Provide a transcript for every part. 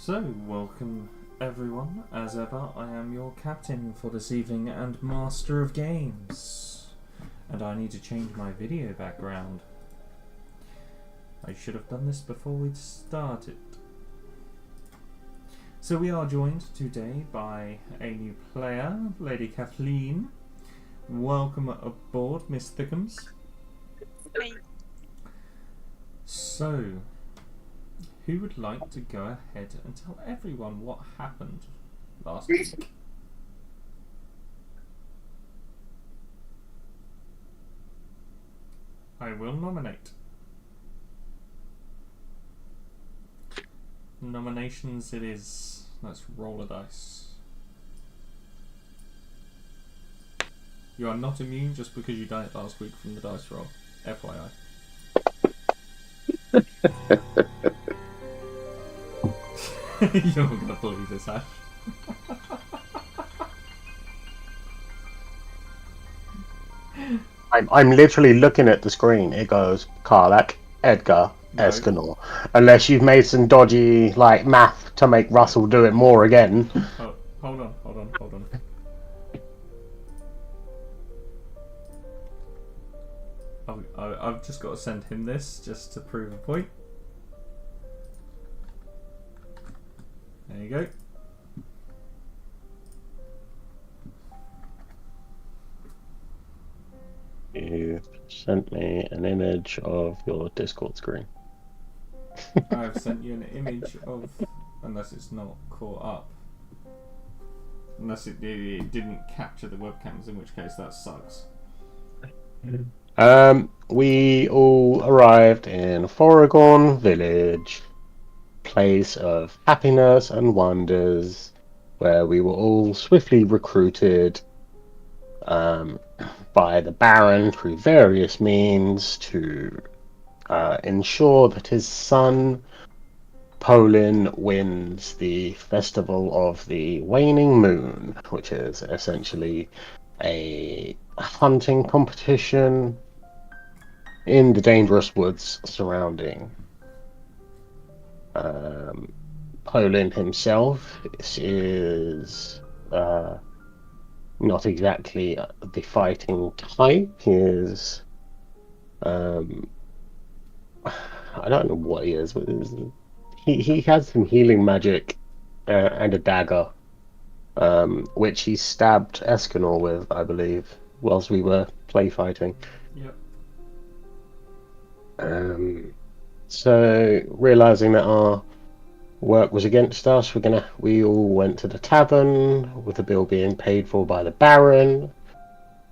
So, welcome everyone. As ever, I am your captain for this evening and master of games. And I need to change my video background. I should have done this before we'd started. So we are joined today by a new player, Lady Kathleen. Welcome aboard, Miss Thickums. Hi. So, who would like to go ahead and tell everyone what happened last week? I will nominate. Nominations it is. Let's roll a dice. You are not immune just because you died last week from the dice roll. FYI. You're not gonna believe this, Ash. I'm literally looking at the screen. It goes Karlak, Edgar, No. Escanor. Unless you've made some dodgy math to make Russell do it more again. Oh, hold on. I've just got to send him this just to prove a point. There you go. You sent me an image of your Discord screen. I've sent you an image of, unless it's not caught up. Unless it didn't capture the webcams, in which case that sucks. We all arrived in Foregorn Village, place of happiness and wonders, where we were all swiftly recruited by the Baron through various means to ensure that his son Polin wins the Festival of the Waning Moon, which is essentially a hunting competition in the dangerous woods surrounding Polin himself. Is not exactly the fighting type. He is I don't know what he is, but he has some healing magic and a dagger, which he stabbed Escanor with, I believe, whilst we were play fighting. Yep. So realizing that our work was against us, we all went to the tavern with the bill being paid for by the Baron,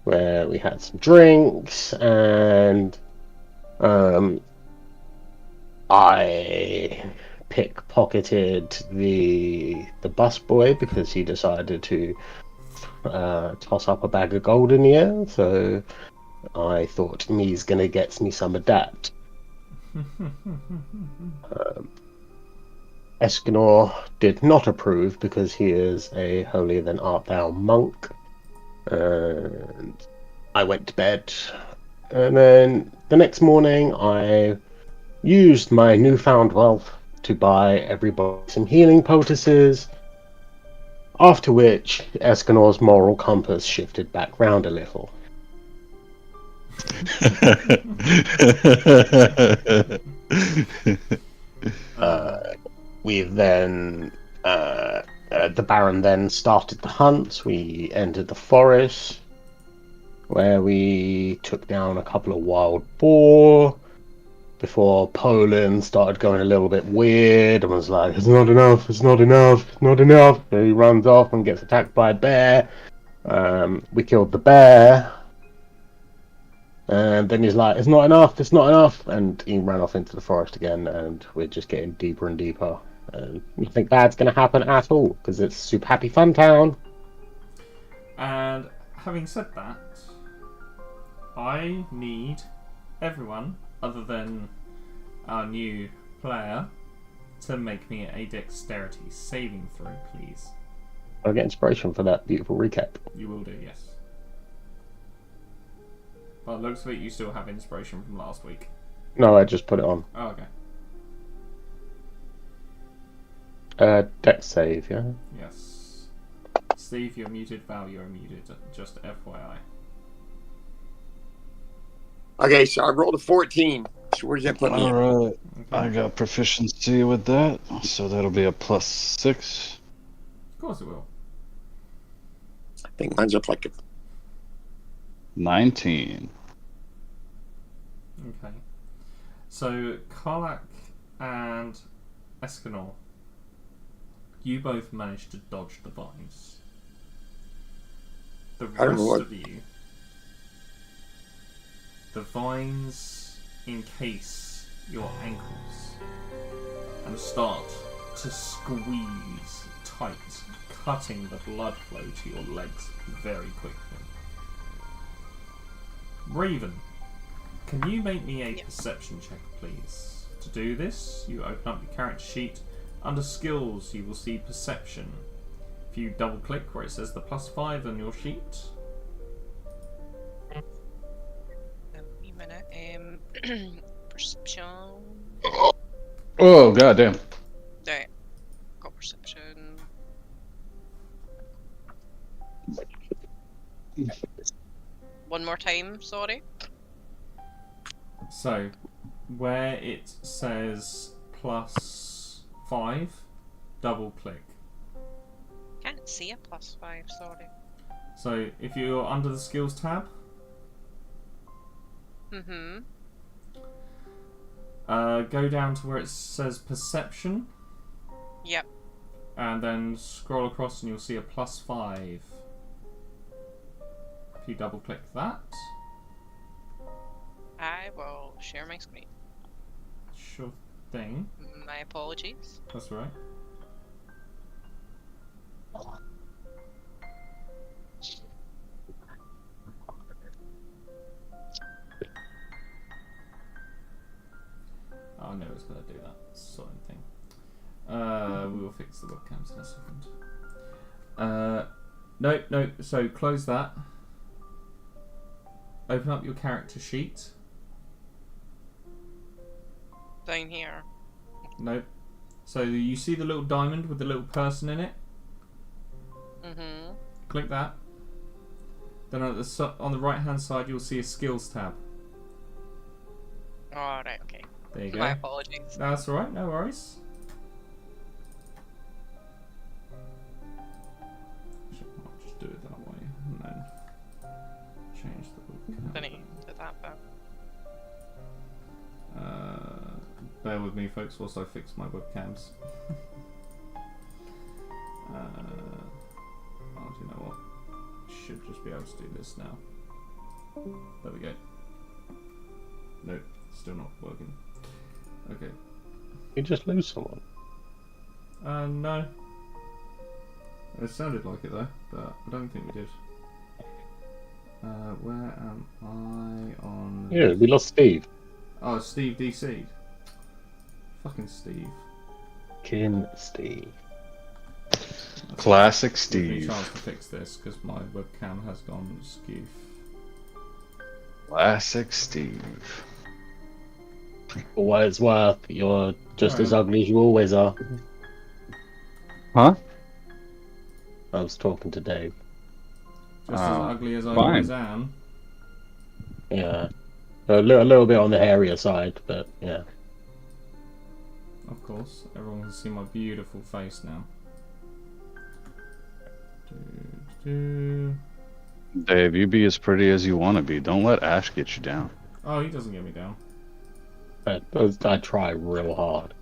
where we had some drinks, and I pickpocketed the busboy because he decided to toss up a bag of gold in the air. So I thought me's gonna get me some of that. Escanor did not approve because he is a holier than art thou monk. And I went to bed. And then the next morning I used my newfound wealth to buy everybody some healing poultices, after which Escanor's moral compass shifted back round a little. We then, the Baron then started the hunt. We entered the forest, where we took down a couple of wild boar, before Poland started going a little bit weird and was like, it's not enough, it's not enough, it's not enough. So he runs off and gets attacked by a bear. We killed the bear. And then he's like, it's not enough, it's not enough. And he ran off into the forest again, and we're just getting deeper and deeper. And nothing bad's going to happen at all, because it's Super Happy Fun Town. And having said that, I need everyone, other than our new player, to make me a dexterity saving throw, please. I'll get inspiration for that beautiful recap. You will do, yes. By the looks of it, you still have inspiration from last week. No, I just put it on. Oh, okay. Dex save, yeah? Yes. Steve, you're muted. Val, you're muted. Just FYI. Okay, so I rolled a 14. So where does that put me? All right. Okay. I got proficiency with that, so that'll be a +6. Of course it will. I think mine's up like 19. Okay. So, Karlak and Escanor, you both managed to dodge the vines. The I don't know rest what- of you, the vines encase your ankles and start to squeeze tight, cutting the blood flow to your legs very quickly. Raven, can you make me a perception check, please? To do this, you open up your character sheet. Under skills, you will see perception. If you double click where it says the +5 on your sheet. A wee minute. Perception. Oh, goddamn. Right. Got perception. One more time, sorry. So, where it says +5, double click. Can't see a +5, sorry. So, if you're under the skills tab, Mm-hmm. go down to where it says perception, Yep. and then scroll across and you'll see a +5. If you double click that, I will share my screen. sure thing. My apologies. That's right. I know it's going to do that sort of thing. We will fix the webcams in a second. No, so close that. Open up your character sheet. Down here. No. So you see the little diamond with the little person in it? Mm-hmm. Click that. Then on the right hand side you'll see a skills tab. Alright, okay. There you go. My apologies. That's alright, no worries. I'll just do it that way and then change the webcam. Then you did that back. Bear with me, folks, whilst I fix my webcams. Oh, do you know what? Should just be able to do this now. There we go. Nope, still not working. Okay. You just lose someone. No. It sounded like it though, but I don't think we did. Where am I on? Yeah, we lost Steve. Oh, Steve DC'd. Fucking Steve. Kin Steve. Classic Give me a Steve. chance to fix this because my webcam has gone skew. Classic Steve. For what it's worth, you're just Right. as ugly as you always are. Huh? I was talking to Dave. Just as ugly as I fine. always am. Yeah. A little bit on the hairier side, but yeah. Of course, everyone can see my beautiful face now. Dave, you be as pretty as you want to be. Don't let Ash get you down. Oh, he doesn't get me down. But I try real hard.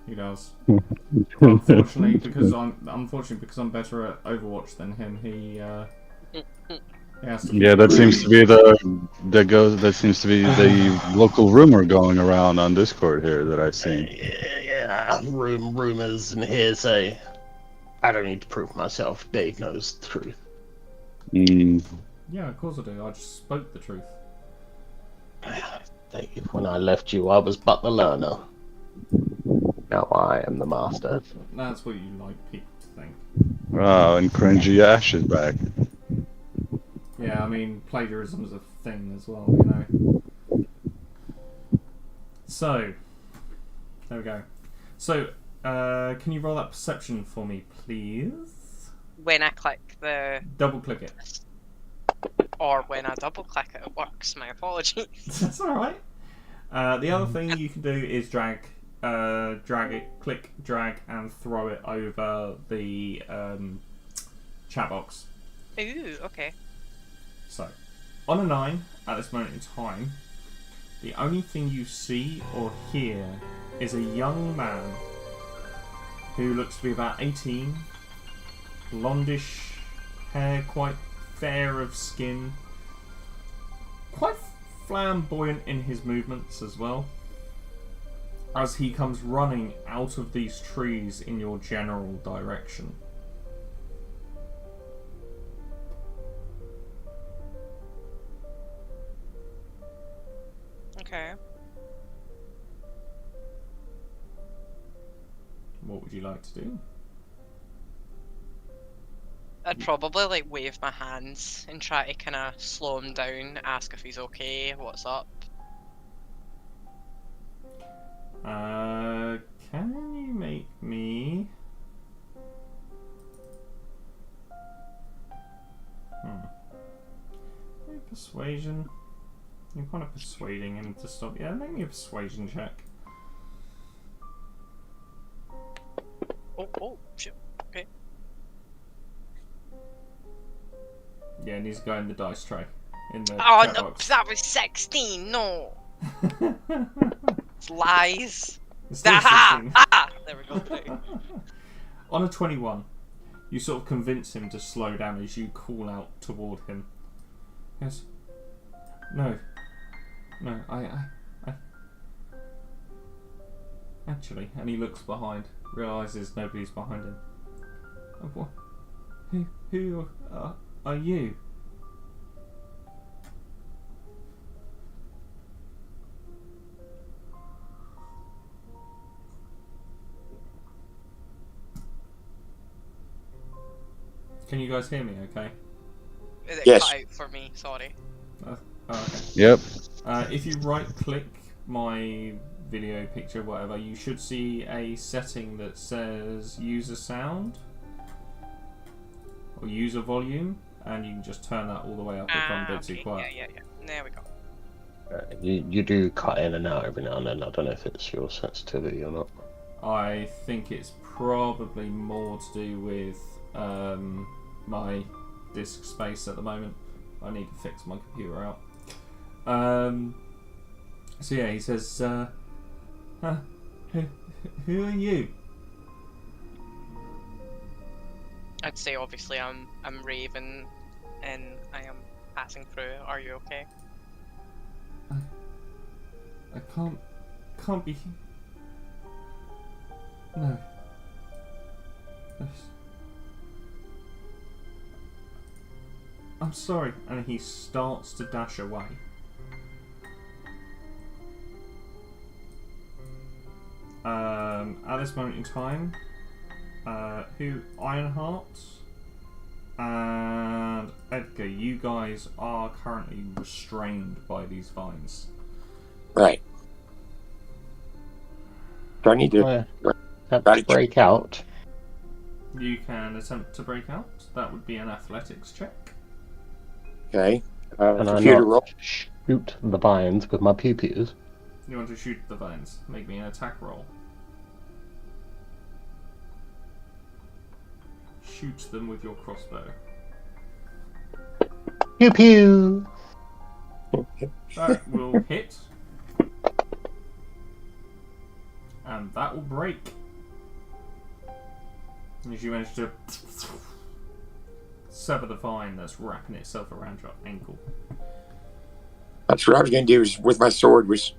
He does. Unfortunately, because I'm better at Overwatch than him. He has to. Yeah, that seems to be that seems to be the local rumor going around on Discord here that I've seen. Yeah, rumors and hearsay. I don't need to prove myself. Dave knows the truth. Mm. Yeah, of course I do. I just spoke the truth. Dave, when I left you, I was but the learner. Now I am the master. That's what you like people to think. Oh, and cringy Ash is back. Yeah, I mean, plagiarism is a thing as well, you know. So, there we go. So, Can you roll that perception for me, please? When I click the... Double click it. Or when I double click it, it works. My apologies. That's alright. The other thing you can do is drag it, click, drag, and throw it over the chat box. Ooh, okay. So, on a 9, at this moment in time, the only thing you see or hear is a young man who looks to be about 18, blondish hair, quite fair of skin, quite flamboyant in his movements as well, as he comes running out of these trees in your general direction. Okay. What would you like to do? I'd probably like wave my hands and try to kind of slow him down, ask if he's okay, what's up. Can you make me... Maybe persuasion. You're kind of persuading him to stop. Yeah, make me a persuasion check. Oh, shit. Okay. Yeah, it needs to go in the dice tray. In the Oh, chat no, box. that was 16, no! It's lies. It's still Ah! 16. Ah! There we go. Through. On a 21, you sort of convince him to slow down as you call out toward him. Yes. No. No, I... Actually, and he looks behind, realises nobody's behind him. Oh, what? Who are you? Can you guys hear me okay? It Yes. cut out for me, sorry. Oh, okay. Yep. If you right click my video picture, whatever, you should see a setting that says user sound or user volume, and you can just turn that all the way up if I'm a bit too Okay. quiet. Yeah. There we go. You do cut in and out every now and then. I don't know if it's your sensitivity or not. I think it's probably more to do with my disk space at the moment. I need to fix my computer out. So yeah, he says, who are you? I'd say obviously I'm Raven and I am passing through. Are you okay? I can't be. No. I'm sorry, and he starts to dash away. At this moment in time, who Ironheart and Edgar, you guys are currently restrained by these vines. Right. Do I need to... Let's break out. You can attempt to break out. That would be an athletics check. Okay. And I Computer not roll. shoot the vines with my pew-pews. You want to shoot the vines. Make me an attack roll. Shoot them with your crossbow. Pew-pew! That will hit. And that will break. As you manage to sever the vine that's wrapping itself around your ankle. That's what I was going to do is with my sword was...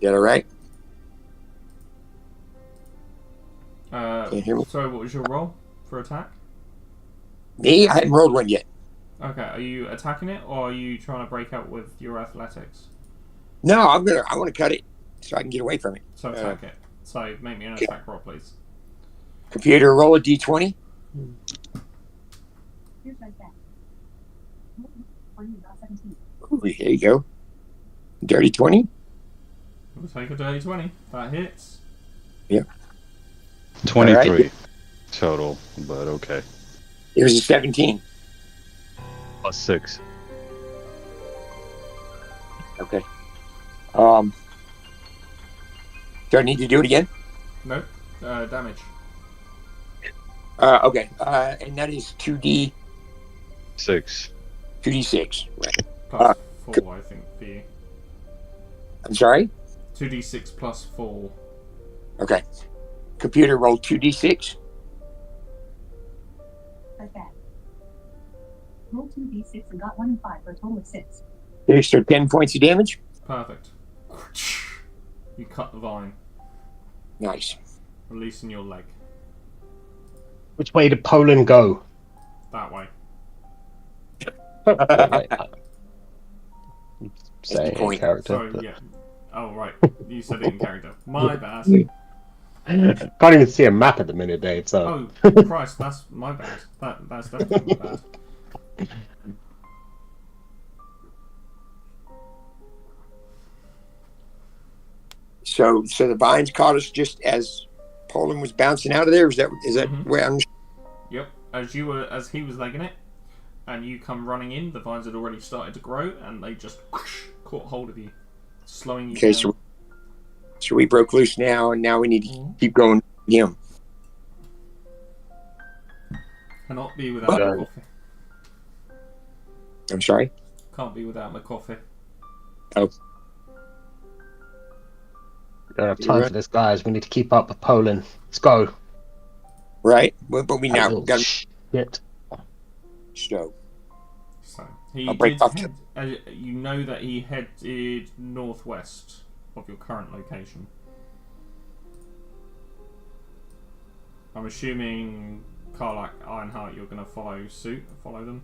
Get it right? Can you hear me? So what was your roll for attack? Me? I hadn't rolled one yet. Okay, are you attacking it or are you trying to break out with your athletics? No, I want to cut it so I can get away from it. So attack it. So make me an attack roll, please. Computer, roll a d20. Ooh, there you go. Dirty 20? We'll take a dirty 20. That hits. 23 total, but okay. Here's a 17. Plus 6. Okay. Do I need to do it again? Nope. Damage. Okay. And that is 2D 6. 2d6. Right. Plus 4, I think, for you. I'm sorry? 2d6 plus 4. Okay. Computer roll 2d6. Okay. Roll 2d6 and got 1 and 5 for a total of 6. Okay, so 10 points of damage. Perfect. You cut the vine, Nice. releasing your leg. Which way did Poland go? That way. Say point. character. Sorry, but- yeah. Oh, right. You said it in character. My bad. Can't even see a map at the minute, Dave. So. Oh, Christ, that's my bad. That's definitely my bad. So the vines caught us just as Poland was bouncing out of there. Is that Mhm. where I'm? Yep. As he was legging it, and you come running in, the vines had already started to grow, and they just caught hold of you, slowing you Okay, down. so we broke loose now, and now we need to Mhm. keep going. Yeah. Cannot be without Okay. the coffee. I'm sorry. Can't be without the coffee. We don't have You're time right. for this, guys. We need to keep up with Poland. Let's go. Right, but we That now little got shit. so. So he I'll break did off head, you know that he headed northwest of your current location. I'm assuming Karlak, Ironheart, you're going to follow them.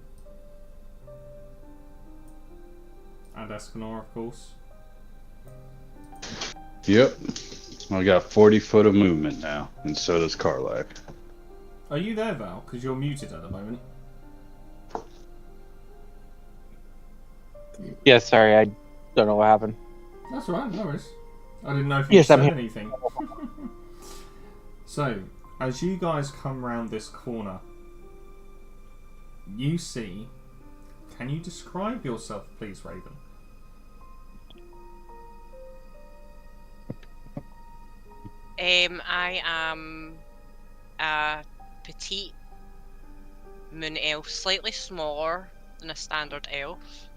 And Escanor, of course. Yep. I got 40 foot of movement now, and so does Karlak. Are you there, Val? Because you're muted at the moment. Yeah, sorry, I don't know what happened. That's all right, no worries. I didn't know if you Yes, I'm said here. anything. So, as you guys come round this corner, you see... Can you describe yourself, please, Raven? I am a petite moon elf, slightly smaller than a standard elf.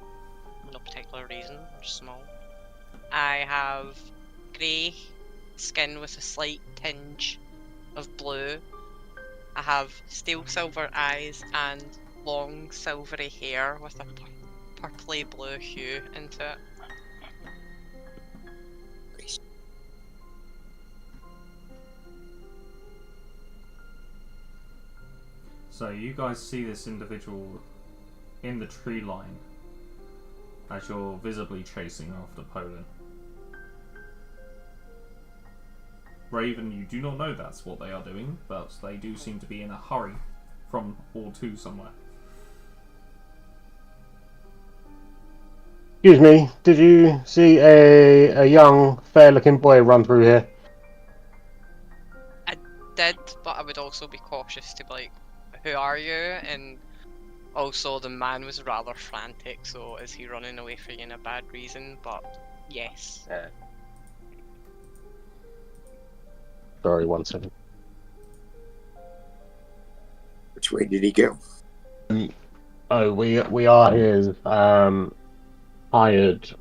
No particular reason, I'm just small. I have grey skin with a slight tinge of blue. I have steel silver eyes and long silvery hair with a purpley blue hue into it. So you guys see this individual in the tree line as you're visibly chasing after Poland. Raven, you do not know that's what they are doing, but they do seem to be in a hurry from or to somewhere. Excuse me, did you see a young, fair-looking boy run through here? Did, but I would also be cautious to be like, who are you? And also the man was rather frantic, so is he running away for you in a bad reason? But yes. Sorry, 1 second. Which way did he go? Oh, we are his hired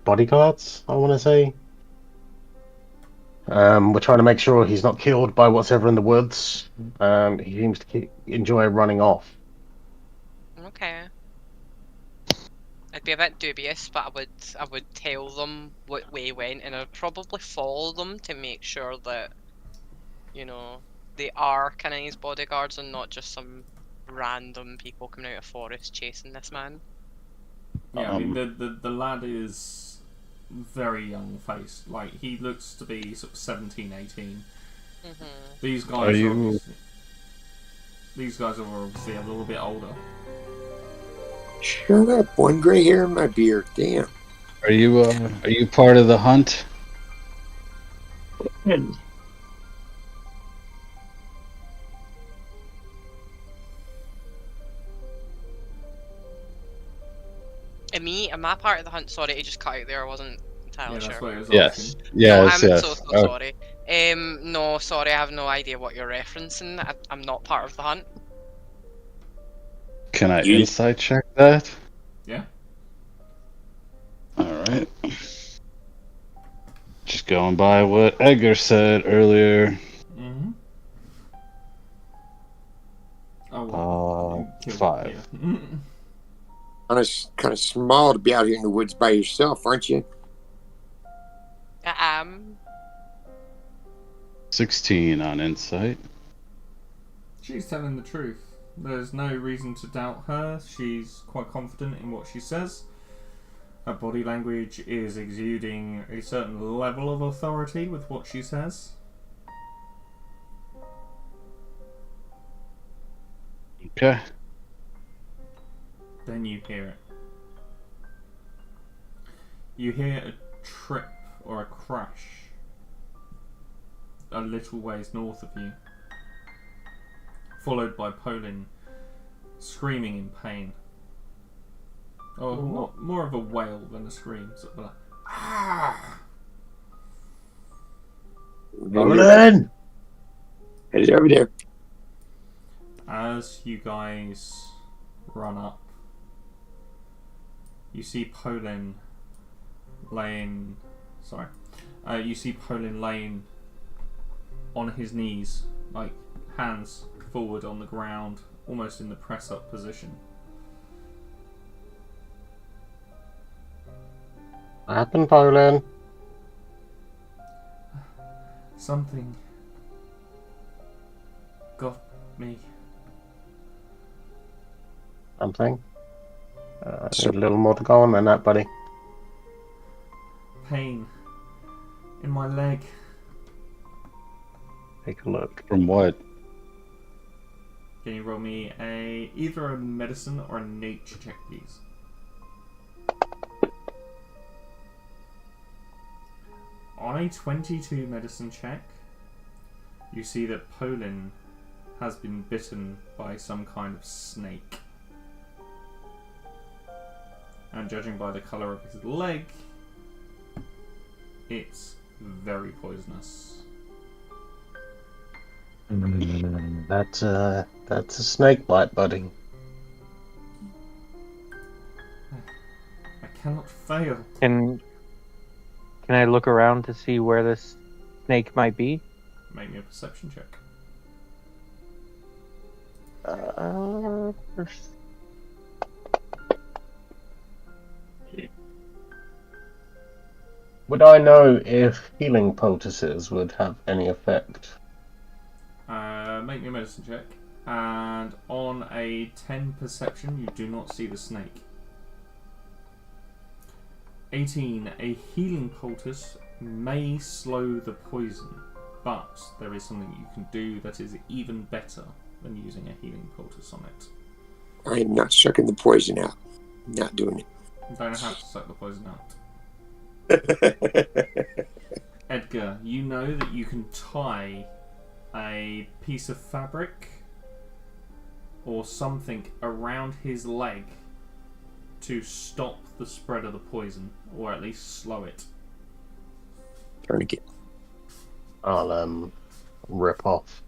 bodyguards, I want to say. We're trying to make sure he's not killed by whatever in the woods. He seems to enjoy running off. Okay. I'd be a bit dubious, but I would tell them what way he went, and I'd probably follow them to make sure that, you know, they are kind of his bodyguards and not just some random people coming out of forest chasing this man. Yeah, I mean the lad is very young faced. Like he looks to be sort of 17, 18. Mm-hmm. These guys Are you- These guys are obviously a little bit older. Shut up. One gray hair in my beard. Damn. Are you part of the hunt? Am I part of the hunt? Sorry, it just cut out there. I wasn't entirely Yeah, sure. that's what it was Yes. asking. Yes. No, I'm Yes. so Oh, sorry. No, sorry, I have no idea what you're referencing. I'm not part of the hunt. can I You- insight check that? Yeah. All right. Just going by what Edgar said earlier. Mm-hmm. Oh, well. You killed- 5. Yeah. Kind of small to be out here in the woods by yourself, aren't you? I am. 16 on insight. She's telling the truth. There's no reason to doubt her. She's quite confident in what she says. Her body language is exuding a certain level of authority with what she says. Okay. Then you hear it. You hear a trip or a crash a little ways north of you, followed by Polin screaming in pain. Or more of a wail than a scream. Sort of like, ah! Nolan! Headed over there. As you guys run up, you see Polin laying. Sorry. You see Polin laying on his knees, like hands forward on the ground, almost in the press-up position. What happened, Poland? Something got me. Something? There's a little more to go on than that, buddy. Pain in my leg. Take a look. From what? Can you roll me either a medicine or a nature check, please? On a 22 medicine check, you see that Polin has been bitten by some kind of snake. And judging by the colour of his leg, it's very poisonous. That's a snake bite, buddy. I cannot fail. Can I look around to see where this snake might be? Make me a perception check. Would I know if healing poultices would have any effect? Make me a medicine check. And on a 10 perception, you do not see the snake. 18. A healing poultice may slow the poison, but there is something you can do that is even better than using a healing poultice on it. I am not sucking the poison out. Not doing You don't have to suck the poison out. it. Edgar, you know that you can tie a piece of fabric or something around his leg to stop the spread of the poison, or at least slow it. Tourniquet. I'll rip off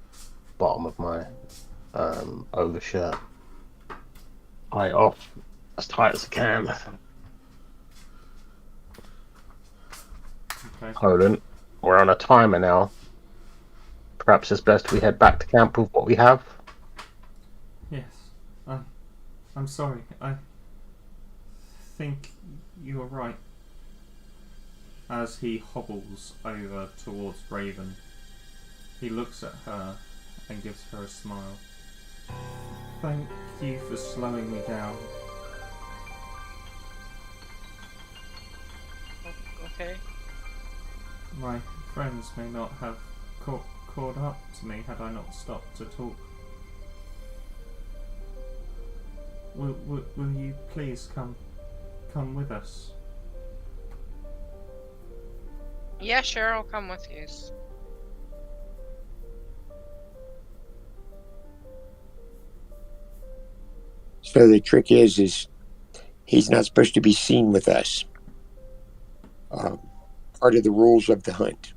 bottom of my overshirt. Tie it off as tight as I can. Okay. Poland, we're on a timer now. Perhaps it's best we head back to camp with what we have. Yes. I'm sorry. I think you're right. As he hobbles over towards Raven, he looks at her and gives her a smile. Thank you for slowing me down. Okay. My friends may not have caught up to me had I not stopped to talk. will you please come with us? Yeah, sure, I'll come with you. So the trick is he's not supposed to be seen with us. Part of the rules of the hunt.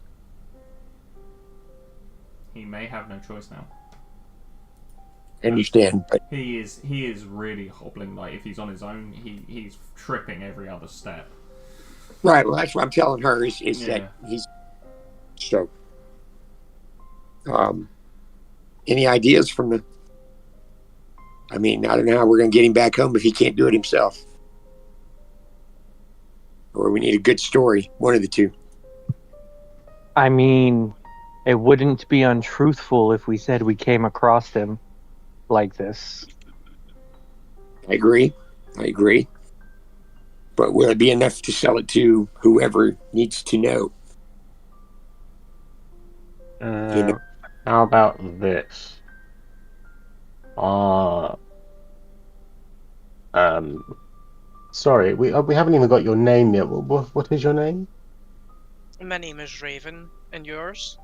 He may have no choice now. I understand, but He is really hobbling. Like if he's on his own, he's tripping every other step. right. Well, that's what I'm telling her is Yeah. that he's so. Any ideas from the? I mean, I don't know how we're going to get him back home if he can't do it himself. Or we need a good story. One of the two. I mean, it wouldn't be untruthful if we said we came across him like this. I agree. But will it be enough to sell it to whoever needs to know? How about this? Sorry, we haven't even got your name yet. What is your name? My name is Raven, and yours?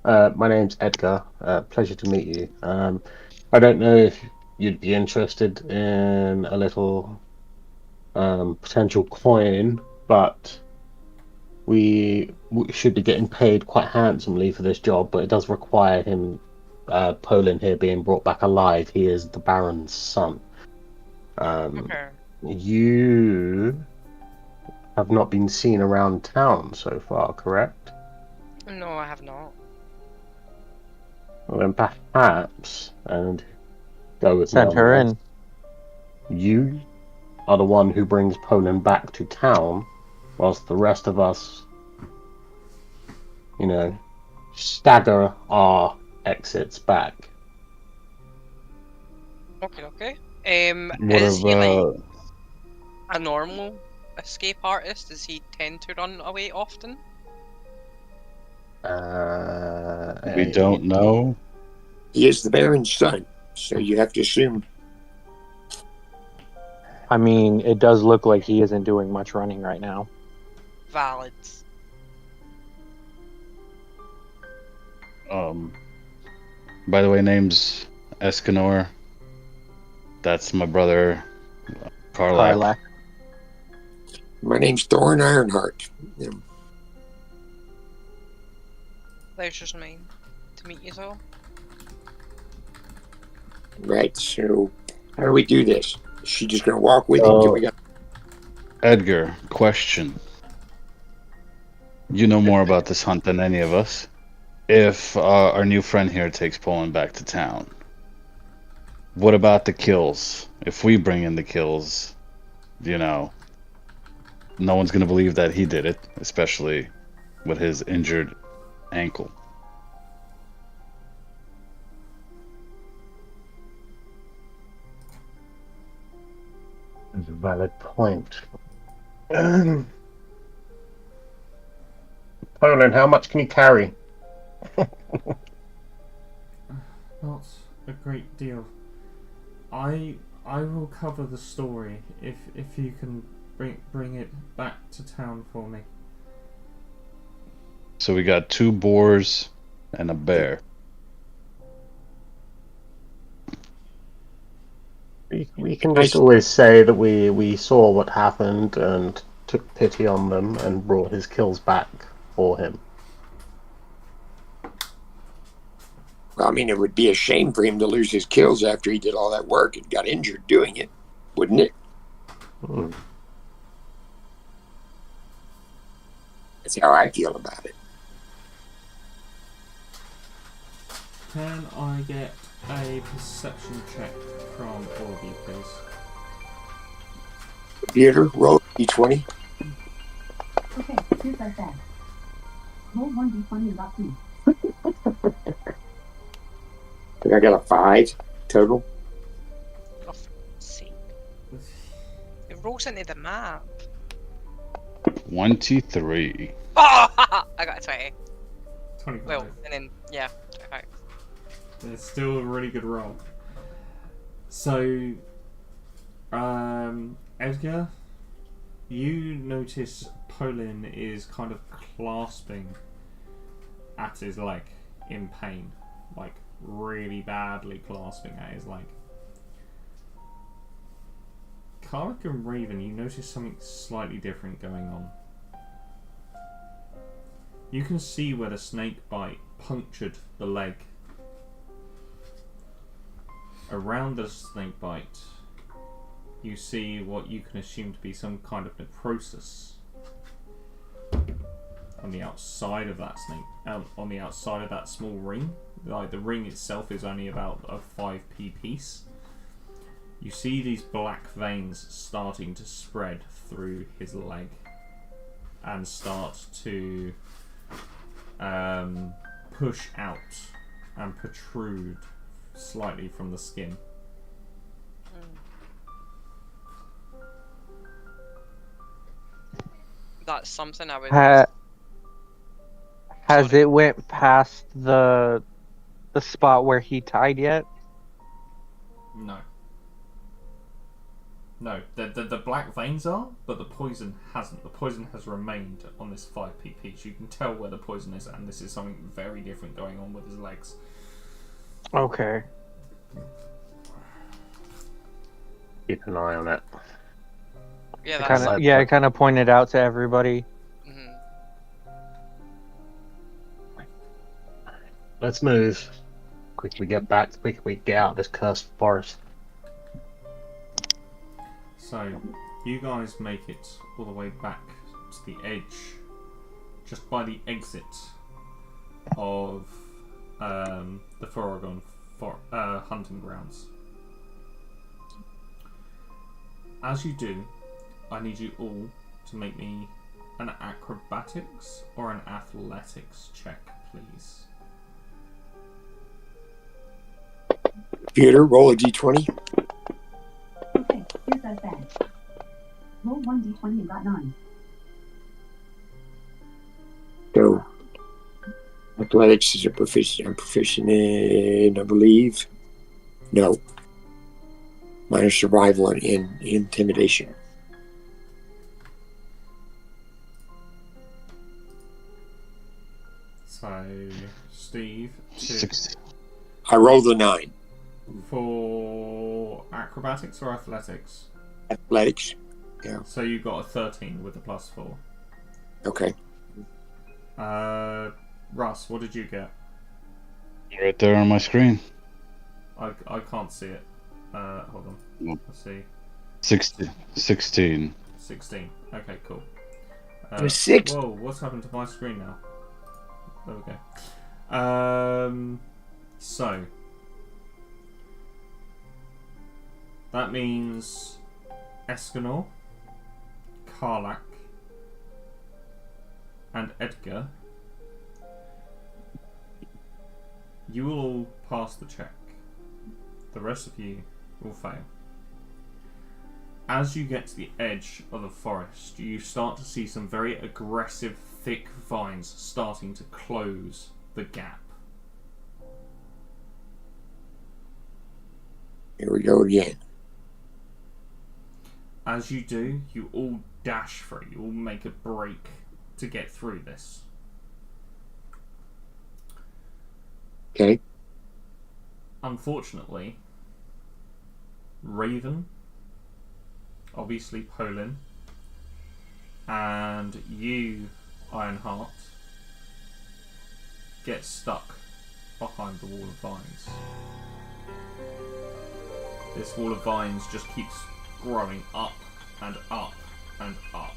My name's Edgar. Pleasure to meet you. I don't know if you'd be interested in a little potential coin, but we should be getting paid quite handsomely for this job. But it does require him, Poland here, being brought back alive. He is the Baron's son. Okay. You have not been seen around town so far, correct? No, I have not. Well, then perhaps, and go with me Send on her this, in. you are the one who brings Poland back to town, whilst the rest of us, stagger our exits back. Okay. What Is of, he like a normal escape artist? Does he tend to run away often? We don't know. He is the Baron's son, so you have to assume. I mean, it does look like he isn't doing much running right now. Valid. By the way, name's Escanor. That's my brother, Karlak. Karlak. My name's Thorin Ironheart. Pleasure's mine to meet you all. Right. So how do we do this? Is she just going to walk with him? We got. Edgar, question. You know more about this hunt than any of us. If our new friend here takes Poland back to town, what about the kills? If we bring in the kills, no one's going to believe that he did it, especially with his injured ankle. That's a valid point. Poland, how much can you carry? Not a great deal. I will cover the story if you can bring it back to town for me. So we got 2 boars and a bear. We can just always say that we saw what happened and took pity on them and brought his kills back for him. Well, I mean, it would be a shame for him to lose his kills after he did all that work and got injured doing it, wouldn't it? That's how I feel about it. Can I get a perception check from all of you, please? Computer, roll d20. Okay, here's our bet. Roll 1d20 and got 2. I think I got a 5 total. Oh, for sake. It rolls into the map. 23. Oh, I got a 20. 25. Well, and then, yeah, 25. It's still a really good roll. So, Edgar, you notice Polin is kind of clasping at his leg in pain, like really badly clasping at his leg. Karlach and Raven, you notice something slightly different going on. You can see where the snake bite punctured the leg. Around the snake bite, you see what you can assume to be some kind of necrosis on the outside of that snake, on the outside of that small ring. Like, the ring itself is only about a 5p piece. You see these black veins starting to spread through his leg and start to push out and protrude slightly from the skin. That's something I would. Has Sorry. it went past the spot where he tied yet? No. No, the black veins are, but the poison hasn't. The poison has remained on this 5p piece. You can tell where the poison is, and this is something very different going on with his legs. Okay. Keep an eye on it. Yeah, I that's. kind of pointed out to everybody. Mhm. Let's move. Quickly get back. Quickly get out of this cursed forest. So, you guys make it all the way back to the edge, just by the exit of the Foragon hunting grounds. As you do, I need you all to make me an acrobatics or an athletics check, please. Computer, roll a d20. Okay, here's that bad. Roll 1d20 and got 9. So, athletics is a proficient. I'm proficient in, I believe. No. Minus survival and intimidation. So, Steve, 2. 60. I rolled a 9. For acrobatics or athletics? Athletics. Yeah. So you got a 13 with the +4. Okay. Russ, what did you get? Right there on my screen. I can't see it. Hold on. Nope. Let's see. 16. 16. Okay, cool. It was 6. Whoa, what's happened to my screen now? There we go. So that means Escanor, Karlach, and Edgar, you will all pass the check. The rest of you will fail. As you get to the edge of the forest, you start to see some very aggressive, thick vines starting to close the gap. Here we go again. As you do, you all dash through. You all make a break to get through this. Okay. Unfortunately, Raven, obviously Polin, and you, Ironheart, get stuck behind the wall of vines. This wall of vines just keeps growing up and up and up.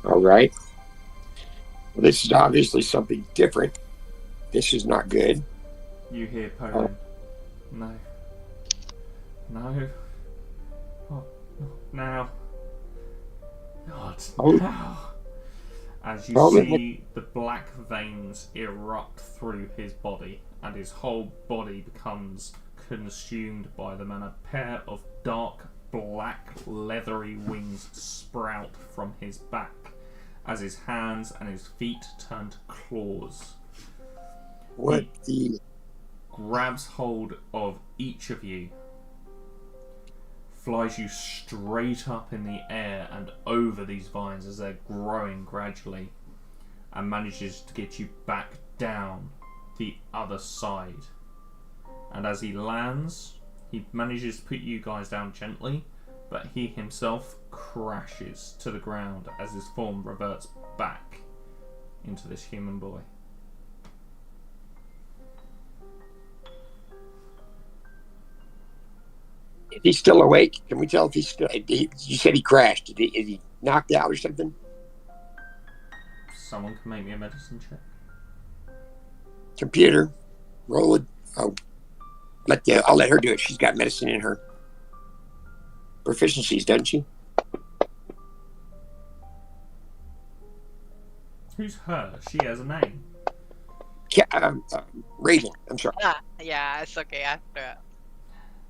All right. Well, this is obviously something different. This is not good. You hear Polin. No. No. Oh, now. Not now. As you see the black veins erupt through his body, and his whole body becomes consumed by them, and a pair of dark black leathery wings sprout from his back as his hands and his feet turn to claws. What the... grabs hold of each of you, flies you straight up in the air and over these vines as they're growing gradually, and manages to get you back down the other side. And as he lands, he manages to put you guys down gently, but he himself crashes to the ground as his form reverts back into this human boy. Is he still awake? Can we tell if he's still... You said he crashed. Is he knocked out or something? Someone can make me a medicine check. Computer, roll it. Oh, I'll let her do it. She's got medicine in her proficiencies, doesn't she? Who's her? She has a name. Raven. I'm sorry. Yeah, it's okay. I do it.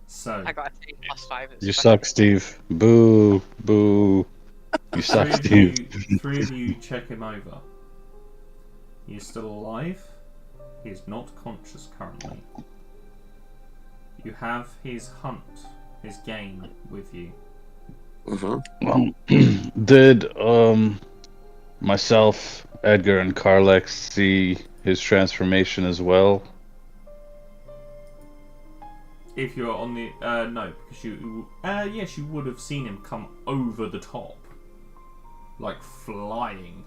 So I got a 3 + 5. It's You fine. suck, Steve. Boo, boo. You suck, Steve. three of you check him over. He is still alive. He is not conscious currently. You have his hunt, his game with you. Mm-hmm. Well, did myself, Edgar, and Carlex see his transformation as well? If you're on the no, because you yes, you would have seen him come over the top, like flying,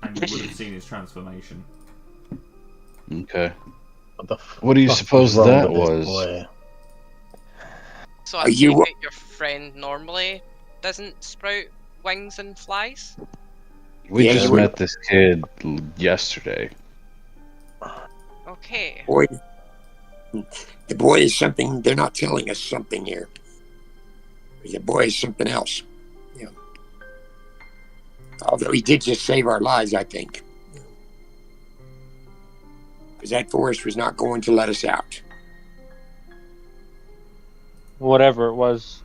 and you would have seen his transformation. Okay. What do you suppose that was? So I Are take you- it your friend normally doesn't sprout wings and flies? We Yeah, just you would- met this kid yesterday. Okay. Boy, the boy is something. They're not telling us something here. The boy is something else. Yeah. Although he did just save our lives, I think. Because that forest was not going to let us out. Whatever it was,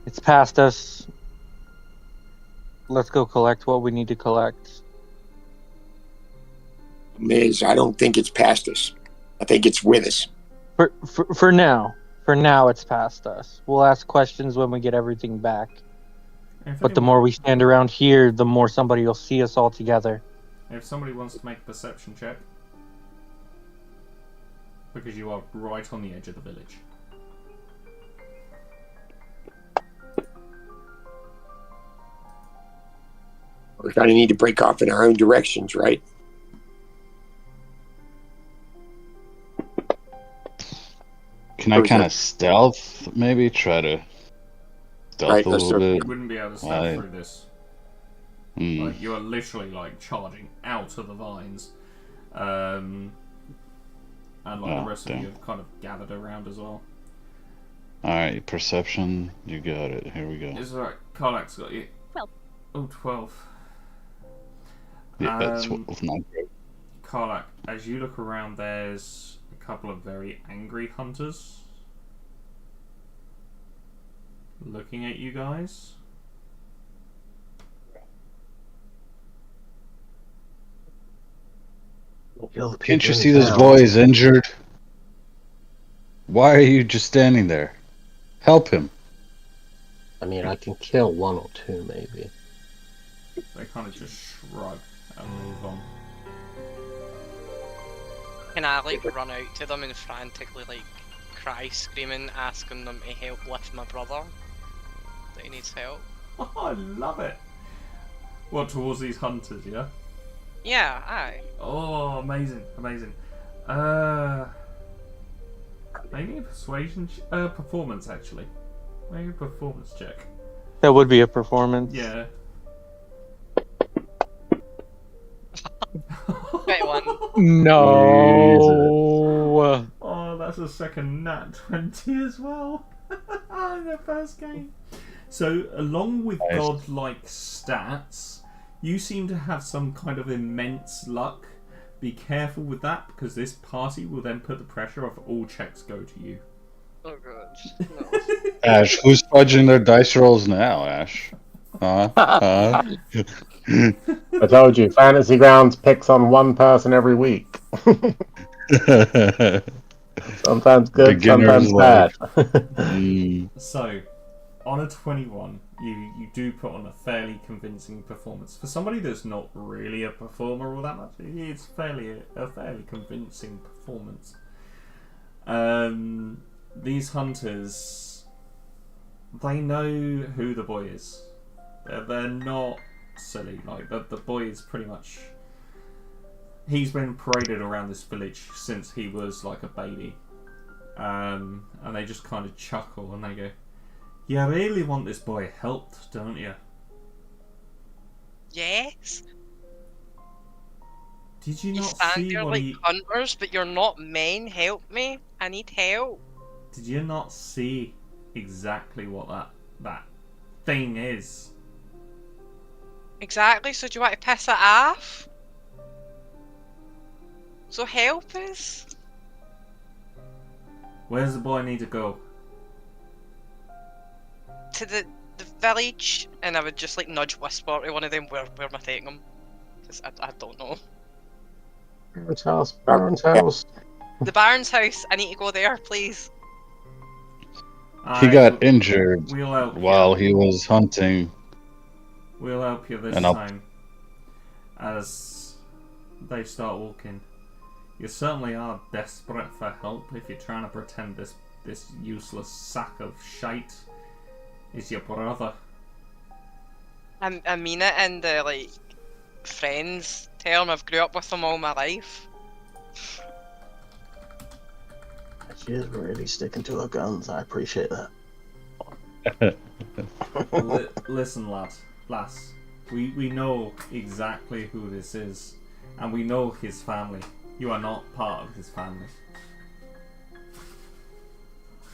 it's past us. Let's go collect what we need to collect. Miz, I don't think it's past us. I think it's with us. For now. For now, it's past us. We'll ask questions when we get everything back. If But the anyone- more we stand around here, the more somebody will see us all together. if somebody wants to make a perception check, because you are right on the edge of the village. We kind of need to break off in our own directions, right? Can I Or is kind that- of stealth? Maybe try to stealth Right, a let's little do- You bit. wouldn't be able to stealth Right. through this. Hmm. Like, you are literally like charging out of the vines, and like Oh, the rest damn. of you have kind of gathered around as well. All right, perception. You got it. Here we go. It's alright. Carlax got you. 12. Oh, 12. Yeah, that's Um, not good. Karlak, as you look around, there's a couple of very angry hunters looking at you guys. Can't you see this boy is injured? Why are you just standing there? Help him. I mean, I can kill one or two, maybe. They kind of just shrug and move on. Can I like run out to them and frantically like cry, screaming, asking them to help lift my brother? That he needs help. Oh, I love it! What, towards these hunters, yeah? Yeah, aye. Oh, amazing, amazing. Maybe a persuasion, performance actually. Maybe a performance check. That would be a performance. Yeah. 21. No. Oh, that's a second nat 20 as well. In the first game. So, along with Nice. godlike stats, you seem to have some kind of immense luck. Be careful with that, because this party will then put the pressure of all checks go to you. Oh god. No. Ash, who's fudging their dice rolls now, Ash? Huh? I told you, Fantasy Grounds picks on one person every week. Sometimes good, Beginner's sometimes bad. So, on a 21, you do put on a fairly convincing performance. For somebody that's not really a performer all that much, it's a fairly convincing performance. These hunters, they know who the boy is. They're not silly. Like, the boy is pretty much... He's been paraded around this village since he was like a baby. And they just kind of chuckle and they go, "You really want this boy helped, don't you?" Yes. Did you You not stand see there what like he... hunters, but you're not men. Help me. I need help. Did you not see exactly what that thing is? Exactly. So do you want to piss it off? So help us. Where's the boy need to go? To the village, and I would just like nudge whisper to one of them, where am I taking him? Because I don't know. Baron's house, Baron's house. The Baron's house. I need to go there, please. He got injured We'll help while you. he was hunting. We'll help you this And I'll- time. As they start walking, you certainly are desperate for help if you're trying to pretend this useless sack of shite is your brother. I mean it in the like friends term. I've grew up with them all my life. She is really sticking to her guns. I appreciate that. Listen, lass. We know exactly who this is, and we know his family. You are not part of his family.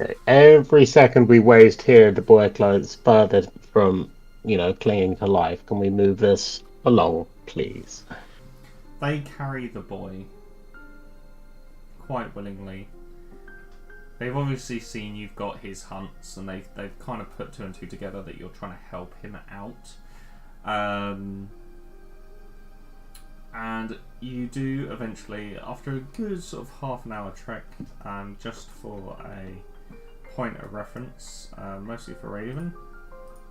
Okay. Every second we waste here, the boy clothes further from, clinging to life. Can we move this along, please? They carry the boy quite willingly. They've obviously seen you've got his hunts, and they've kind of put two and two together that you're trying to help him out. And you do eventually, after a good sort of half an hour trek, just for a point of reference, mostly for Raven,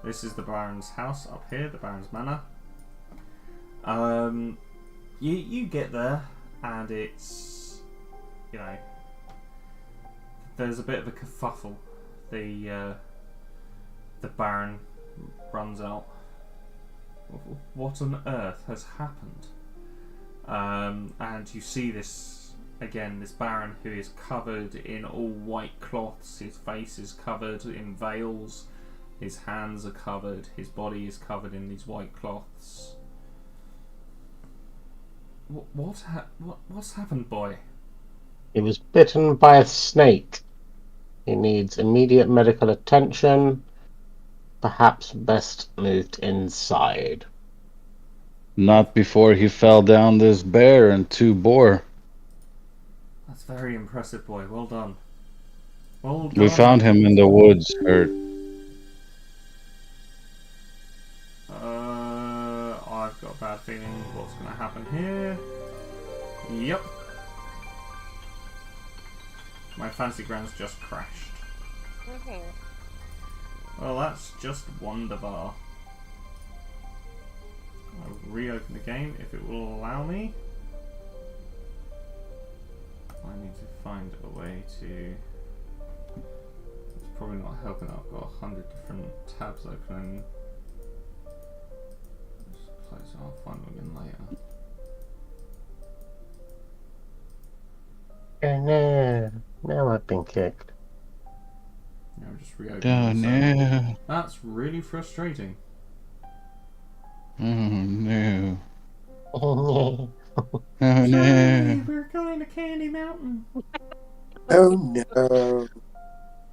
this is the Baron's house up here, the Baron's manor. You get there, and it's, there's a bit of a kerfuffle. The Baron runs out. What on earth has happened? And you see this Baron who is covered in all white cloths. His face is covered in veils. His hands are covered. His body is covered in these white cloths. What's happened, boy? He was bitten by a snake. He needs immediate medical attention. Perhaps best moved inside. Not before he fell down this bear and 2 boar. That's very impressive, boy. Well done. Well done. We found him in the woods, hurt. I've got a bad feeling what's going to happen here. Yep. My fancy grounds just crashed. Well, that's just wonderful. I'll reopen the game if it will allow me. I need to find a way to... It's probably not helping. I've got 100 different tabs open. Just close it. I'll find them again later. Oh no, now I've been kicked. Now just reopen. Oh no. That's really frustrating. Oh no. Oh no. Oh Sorry, no. we're going to Candy Mountain. Oh no.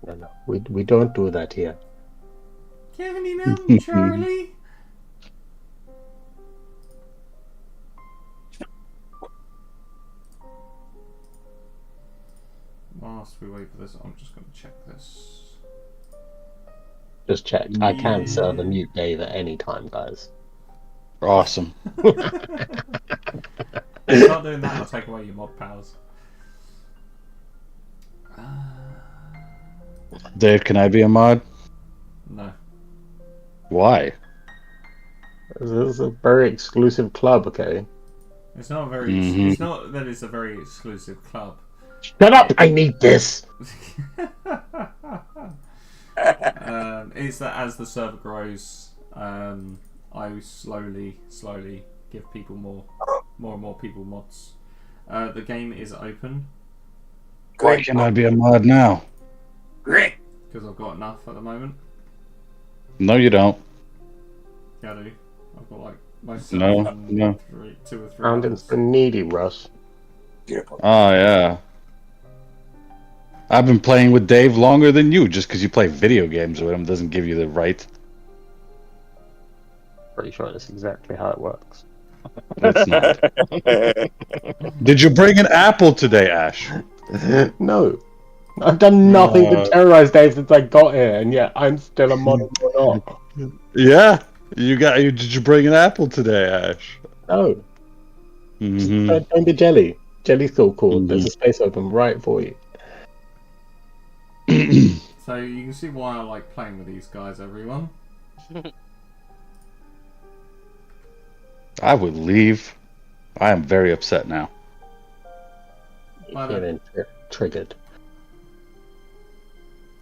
No, we don't do that here. Candy Mountain, Charlie. Whilst we wait for this, I'm just going to check this. Just check. I can serve a mute Dave at any time, guys. Awesome. Start doing that, I'll take away your mod powers. Dave, can I be a mod? No. Why? This is a very exclusive club, okay? It's not a very. Mhm. It's not that it's a very exclusive club. Shut up! I need this! It's that as the server grows, I slowly give people more and more people mods. The game is open Why Great. can I be a mod now? Great. because I've got enough at the moment. No, you don't. Yeah, I do. I've got like myself No, and no. 2 or 3 Found others. it's needy, Russ. Beautiful. Oh, yeah. I've been playing with Dave longer than you. Just because you play video games with him doesn't give you the right. Pretty sure that's exactly how it works. It's not. Did you bring an apple today, Ash? No. I've done nothing to terrorize Dave since I got here, and yet I'm still a mod or not. Yeah. Did you bring an apple today, Ash? No. Mm-hmm. Don't be jelly. Jelly's still cool. There's a space open right for you. So you can see why I like playing with these guys, everyone. I would leave. I am very upset now. Why You're feeling triggered.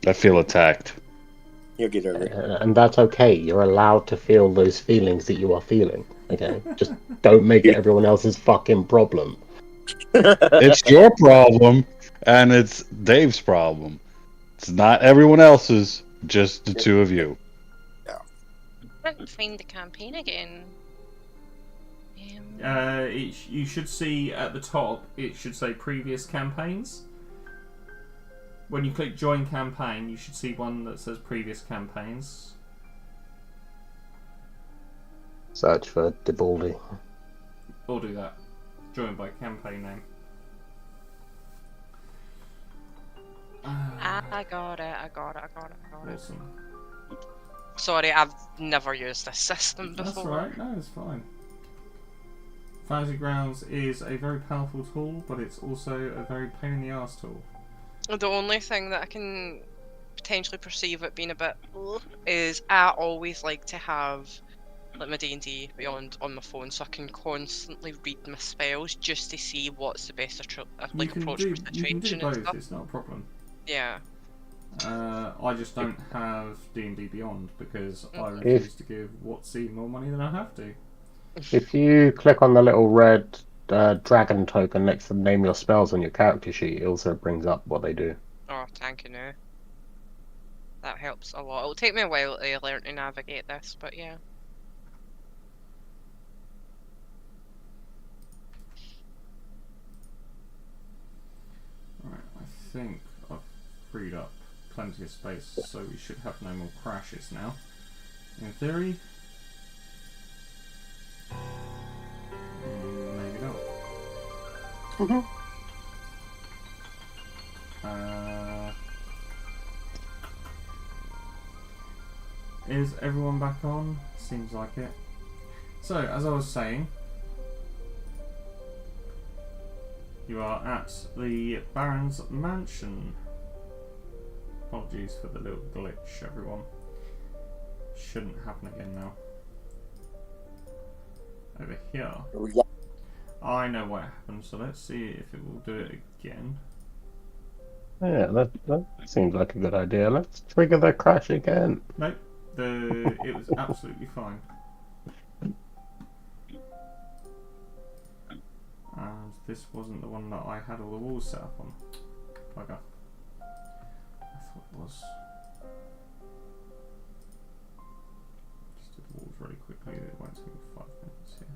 I feel attacked. You'll get over it. And that's okay. You're allowed to feel those feelings that you are feeling. Okay? Just don't make it everyone else's fucking problem. It's your problem, and it's Dave's problem. It's not everyone else's, just the two of you. I can't find the campaign again. You should see at the top, it should say previous campaigns. When you click join campaign, you should see one that says previous campaigns. Search for Dibaldi. Or do that. Join by campaign name. I got it. Awesome. Sorry, I've never used this system before. That's right, no, it's fine. Fantasy Grounds is a very powerful tool, but it's also a very pain in the arse tool. The only thing that I can potentially perceive it being a bit is I always like to have like my D&D Beyond on my phone, so I can constantly read my spells just to see what's the best approach for You can situation do and both, stuff. it's not a problem. Yeah. I just don't have D&D Beyond because I refuse to give WotC more money than I have to. If you click on the little red dragon token next to the name of your spells on your character sheet, it also brings up what they do. Oh, thank you now. That helps a lot. It'll take me a while to learn to navigate this, but yeah. Right, I think I've freed up plenty of space, so we should have no more crashes now. In theory. Maybe not. Is everyone back on? Seems like it. So, as I was saying, you are at the Baron's Mansion. Apologies for the little glitch, everyone. Shouldn't happen again now. Over here. We got I know what happened, so let's see if it will do it again. Yeah, that seems like a good idea. Let's trigger the crash again. Nope, it was absolutely fine. And this wasn't the one that I had all the walls set up on. Bugger. I thought it was. Just did the walls really quickly, it won't take me 5 minutes here.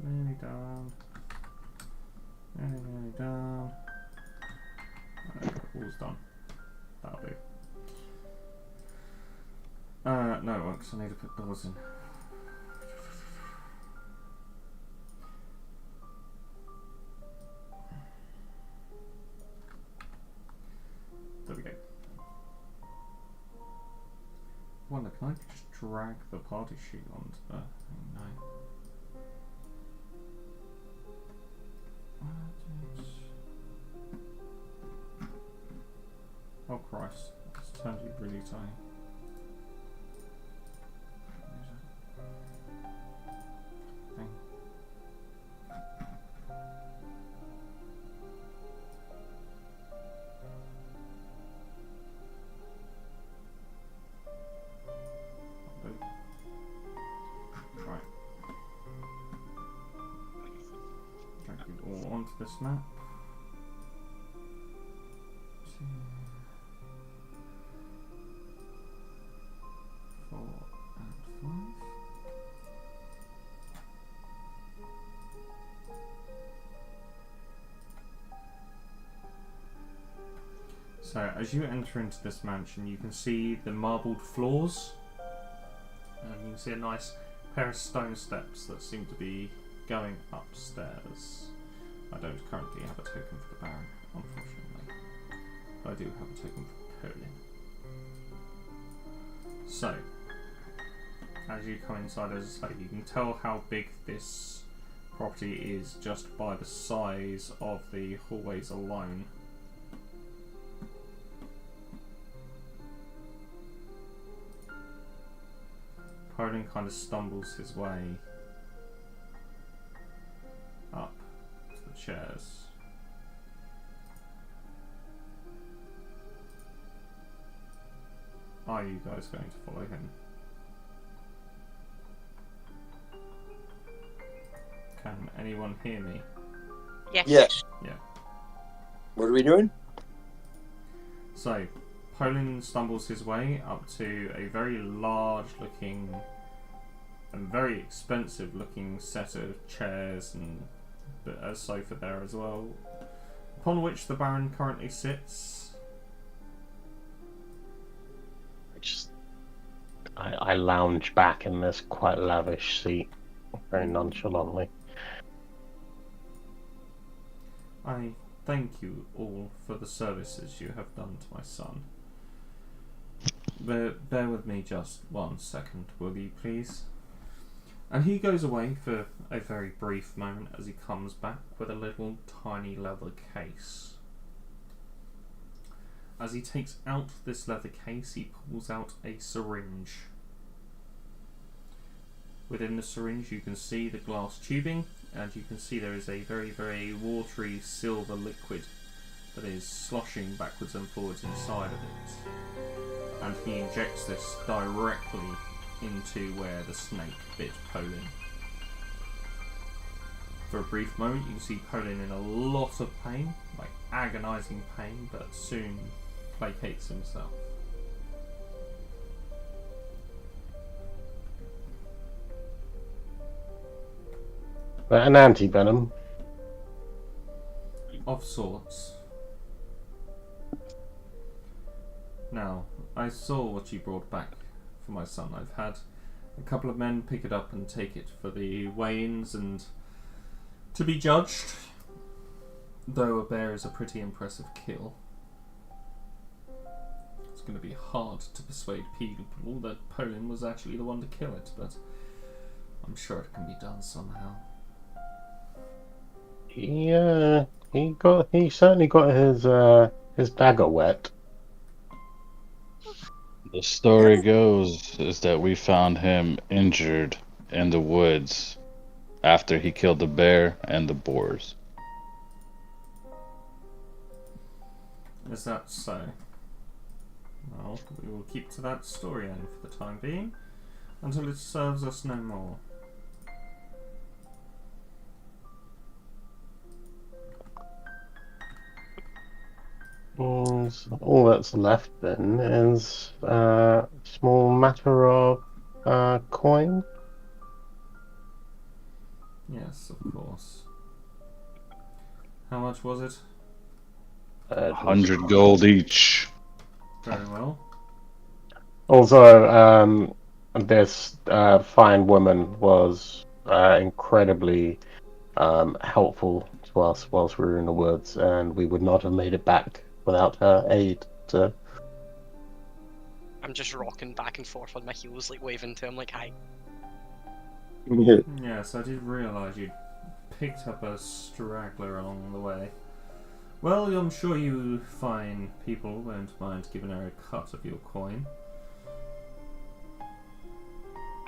Nearly done. Nearly done. All's done. That'll do. No, it won't, 'cause I need to put doors in. can I just drag the party sheet onto the... Oh, no. Oh Christ, it's turned you really tiny. Thing. Right. Drag it all onto this map. 2, 4, and 5. So, as you enter into this mansion, you can see the marbled floors, and you can see a nice pair of stone steps that seem to be going upstairs. I don't currently have a token for the Baron, unfortunately. But I do have a token for Colin. So, as you come inside, as I say, you can tell how big this property is just by the size of the hallways alone. Poland kind of stumbles his way up to the chairs. Are you guys going to follow him? Can anyone hear me? Yes. Yes. Yeah. What are we doing? So, Poland stumbles his way up to a very large looking and very expensive looking set of chairs and a sofa there as well, upon which the Baron currently sits. I lounge back in this quite lavish seat, very nonchalantly. I thank you all for the services you have done to my son. Bear with me just 1 second, will you please? And he goes away for a very brief moment as he comes back with a little tiny leather case. As he takes out this leather case, he pulls out a syringe. Within the syringe you can see the glass tubing, and you can see there is a very, very watery silver liquid that is sloshing backwards and forwards inside of it. And he injects this directly into where the snake bit Poland. For a brief moment you can see Poland in a lot of pain, like agonising pain, but soon placates himself. An anti-venom. Of sorts. Now, I saw what you brought back for my son. I've had a couple of men pick it up and take it for the weigh-ins and to be judged, though a bear is a pretty impressive kill. It's going to be hard to persuade people that Poland was actually the one to kill it, but I'm sure it can be done somehow. Yeah, he certainly got his dagger wet. The story goes is that we found him injured in the woods after he killed the bear and the boars. Is that so? Well, we will keep to that story then for the time being, until it serves us no more. All that's left then is a small matter of coin. Yes, of course. How much was it? 100 gold each. Very well. Also, this fine woman was incredibly helpful to us whilst we were in the woods, and we would not have made it back without her aid. I'm just rocking back and forth on my heels, like waving to him, like hi. Yes, I did realise you'd picked up a straggler along the way. Well, I'm sure you fine people won't mind giving her a cut of your coin.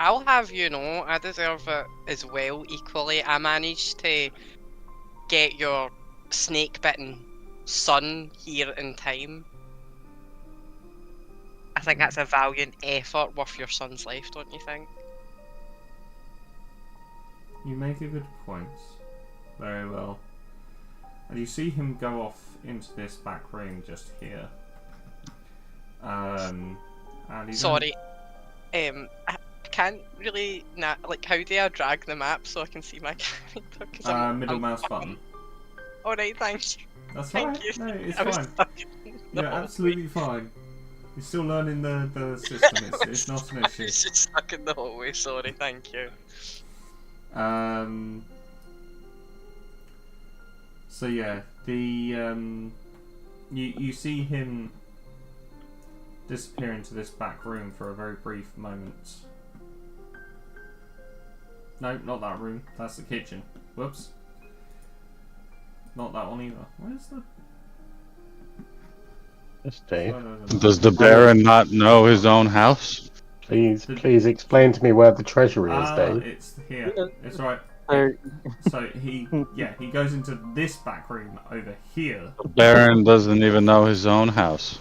I'll have you know, I deserve it as well. Equally, I managed to get your snake-bitten son here in time. I think that's a valiant effort worth your son's life, don't you think? You make a good point. Very well. And you see him go off into this back room just here. And he's Sorry, I can't really like. How do I drag the map so I can see my character? 'Cause middle I'm mouse fucking- button. All right, thanks. That's Thank right. you. No, it's I was fine. stuck in the You're hallway. absolutely fine. You're still learning the system. It's not an I issue. was just stuck in the hallway. Sorry, thank you. So yeah, you see him disappear into this back room for a very brief moment. No, not that room. That's the kitchen. Whoops. Not that one either. Where's the? Yes, Dave. Does the Baron not know his own house? Please explain to me where the treasury is, Dave. It's here. It's right. There- So he goes into this back room over here. The Baron doesn't even know his own house.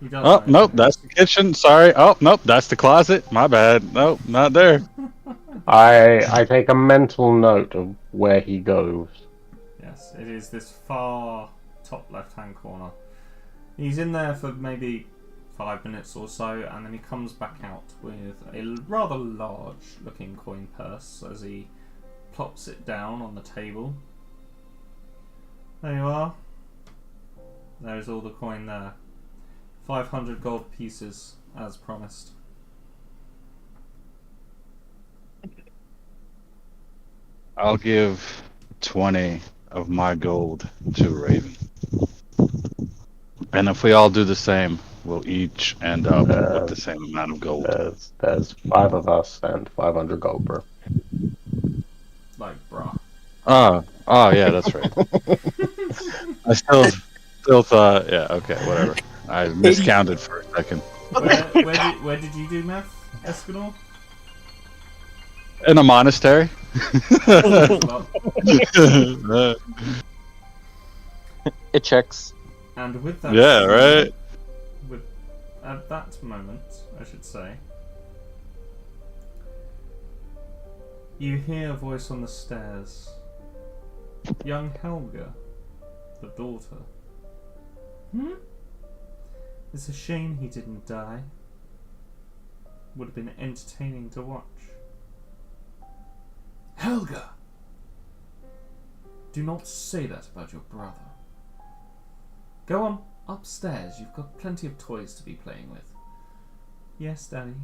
He does. Oh, know nope, that's the kitchen. Sorry. Oh, nope, that's the closet. My bad. Nope, not there. I take a mental note of where he goes. Yes, it is this far top left-hand corner. He's in there for maybe 5 minutes or so, and then he comes back out with a rather large-looking coin purse as he plops it down on the table. There you are. There's all the coin there. 500 gold pieces, as promised. I'll give 20 of my gold to Raven. And if we all do the same, we'll each end up with the same amount of gold. There's 5 of us and 500 gold, bro. Like, bruh. Oh, yeah, that's right. I still thought, yeah, okay, whatever. I miscounted for a second. Where did you do math, Escanor? In a monastery. It checks. And with that, Yeah, right. At that moment, I should say, you hear a voice on the stairs. Young Helga, the daughter. It's a shame he didn't die. Would have been entertaining to watch. Helga! Do not say that about your brother. Go on, upstairs. You've got plenty of toys to be playing with. Yes, Daddy.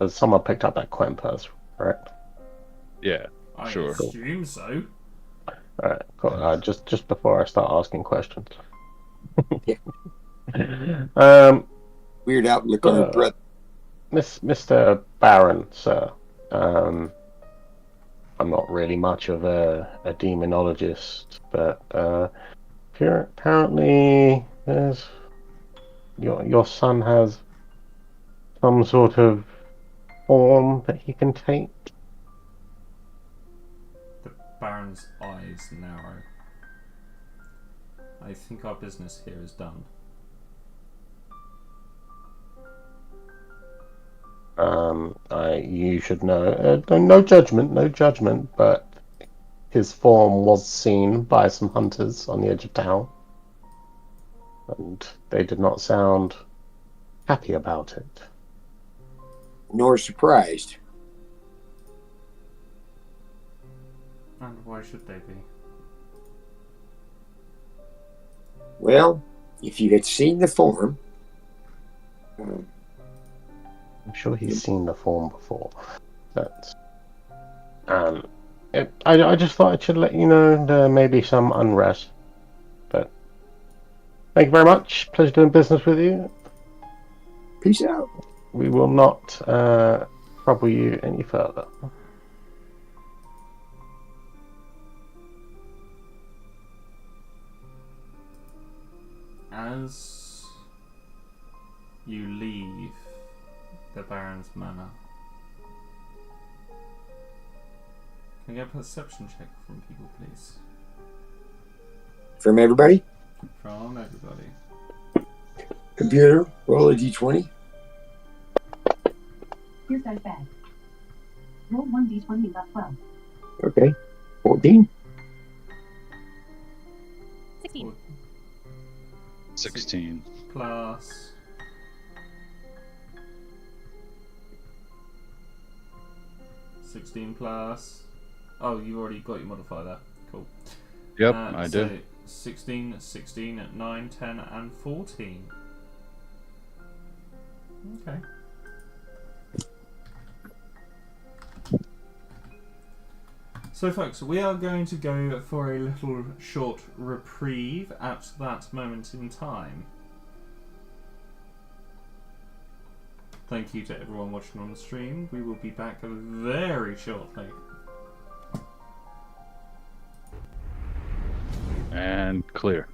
Someone picked up that coin purse, correct? Yeah, I sure. assume so. Alright, cool. Just before I start asking questions. Weird outlook on her brother. Mr. Baron, sir. I'm not really much of a demonologist, but apparently there's your son has some sort of form that he can take. The Baron's eyes narrow. I think our business here is done. You should know. No judgment, but his form was seen by some hunters on the edge of town, and they did not sound happy about it. Nor surprised. And why should they be? Well, if you had seen the form, I'm sure he's seen the form before. But I just thought I should let you know there may be some unrest. But Thank you very much. Pleasure doing business with you. Peace out. We will not trouble you any further. As you leave the Baron's Manor, can I get a perception check from people, please? From everybody, From everybody. computer, roll a d20. Here's dice bag. Roll 1d20 and got 12. Okay. 14. 16. 16. Plus 16 plus. Oh, you already got your modifier there. Cool. Yep, I so do. 16, 16, 9, 10, and 14. Okay. So folks, we are going to go for a little short reprieve at that moment in time. Thank you to everyone watching on the stream. We will be back very shortly. And clear.